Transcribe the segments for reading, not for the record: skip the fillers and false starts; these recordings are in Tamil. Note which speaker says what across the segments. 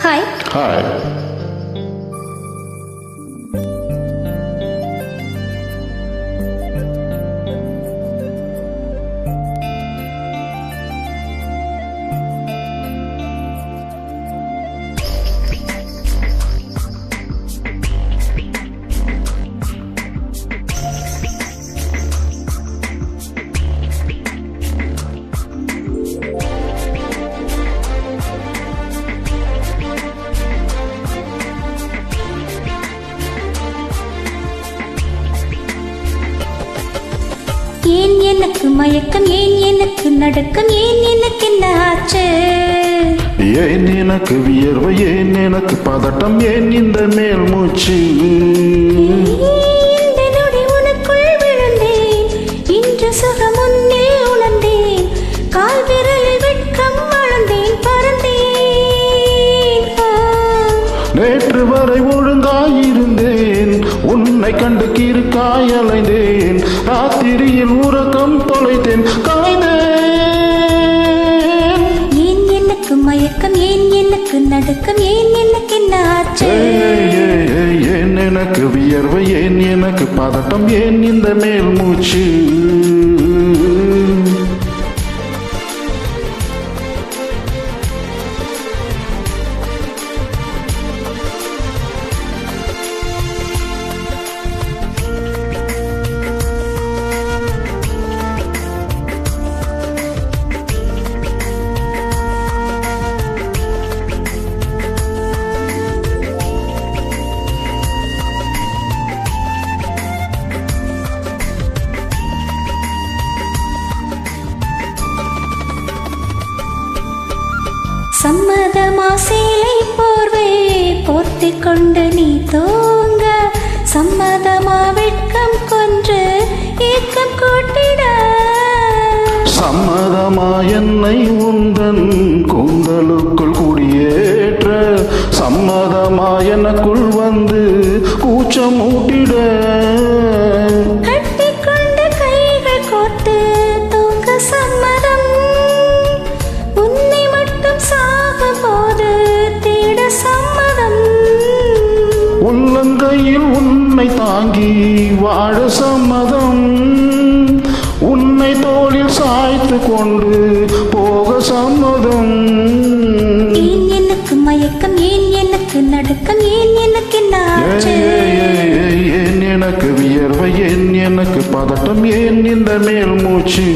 Speaker 1: Hi.
Speaker 2: Hi.
Speaker 1: ஏன் எனக்கு மயக்கம், ஏன் எனக்கு நடக்கம், ஏன் எனக்கு என்ன ஆச்சு?
Speaker 2: ஏன் எனக்கு வியர்வை, ஏன் எனக்கு பதட்டம், ஏன் இந்த மேல் மூச்சு?
Speaker 1: இந்த நொடி உனக்குள் விழுந்தேன், இன்று சுகம் உன்னில் உணர்ந்தேன், கால் விரலில் வெட்கம் வளர்ந்தேன், பறந்தேன்.
Speaker 2: நேற்று வரை ஒழுங்காயிருந்தேன், உன்னை கண்டு கிறுக்காய் அலைந்தேன், ராத்திரியில் உறக்கம் தொலைத்தேன், கலைந்தேன்.
Speaker 1: ஏன் எனக்கு மயக்கம், ஏன் எனக்கு நடுக்கம், ஏன் எனக்கு என்ன ஆச்சு?
Speaker 2: ஏன் எனக்கு வியர்வை, ஏன் எனக்கு பதட்டம், ஏன் இந்த மேல் மூச்சு?
Speaker 1: சம்மதமா சேலை போர்வை போர்த்திக் கொண்டு நீ தூங்க, சம்மதமா வெட்கம் கொன்று ஏக்கம் கூட்டிட,
Speaker 2: சம்மதமா என்னை உந்தன் கூந்தலுக்குள் குடியேற்ற, சம்மதமா எனக்குள் வந்து கூச்சம் ஊட்டிட,
Speaker 1: கட்டிக்கொண்டு கைகள் கோர்த்து தூங்க சம்மதம், உன்னை மட்டும் சாகும் போது தேட சம்மதம்,
Speaker 2: உள்ளங்கையில் உன்னை தாங்கி வாழ சம்மதம், உன்னை தோளில் சாய்த்து கொண்டு போக சம்மதம்.
Speaker 1: ஏன் எனக்கு மயக்கம், ஏன் எனக்கு நடுக்கம், ஏன் எனக்கு என்ன ஆச்சு?
Speaker 2: ஏன் எனக்கு வியர்வை, ஏன் எனக்கு பதட்டம், ஏன் இந்த மேல் மூச்சு?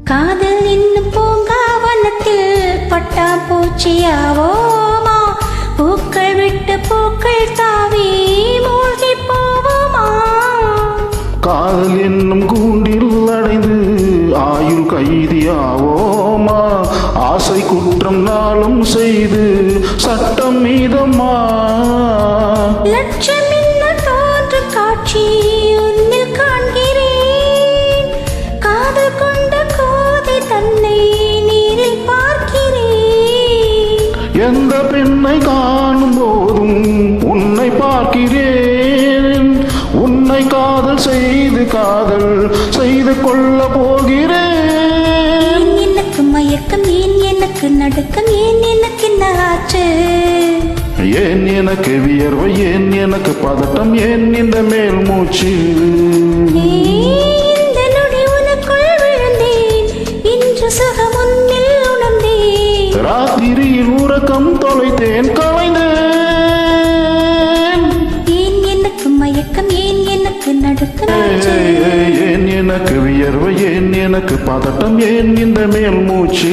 Speaker 1: காதல் இன்னும் பூங்காவனத்தில் பட்டா பூச்சியாவோமா, பூக்கள் விட்டு பூக்கள் தாவி மூழ்கி போவோமா,
Speaker 2: காதல் என்னும் கூண்டில் அடைந்து ஆயுள் கைதியாவோமா, ஆசை குற்றம் நாளும் செய்து சட்டம் மீதமா,
Speaker 1: லட்சம் என்ன தோன்று காட்சி உன்னில் காண்கிறேன், காதல் கொண்ட கோதை தன்னை நீரில் பார்க்கிறேன்,
Speaker 2: எந்த பெண்ணை காணும் போதும் உன்னை பார்க்கிறேன், உன்னை காதல் செய்து கொள்ள போகிறேன்.
Speaker 1: ஏன் எனக்கு மயக்கம், ஏன் எனக்கு நடுக்கம், ஏன் எனக்கு என்ன ஆச்சு?
Speaker 2: ஏன் எனக்கு வியர்வை, ஏன் எனக்கு பதட்டம், ஏன் இந்த மேல் மூச்சு?
Speaker 1: இந்த நொடி உனக்குள் விழுந்தேன், இன்று சுகம் உன்னில் உணர்ந்தேன்,
Speaker 2: ராத்திரியில் உறக்கம் தொலைத்தேன், கலைந்தேன்.
Speaker 1: ஏன் எனக்கு மயக்கம், ஏன் எனக்கு நடுக்கம் ஆச்சு?
Speaker 2: ஏன் எனக்கு வியர்வை ஏன் எனக்கு பதட்டம் ஏன் இந்த மேல் மூச்சு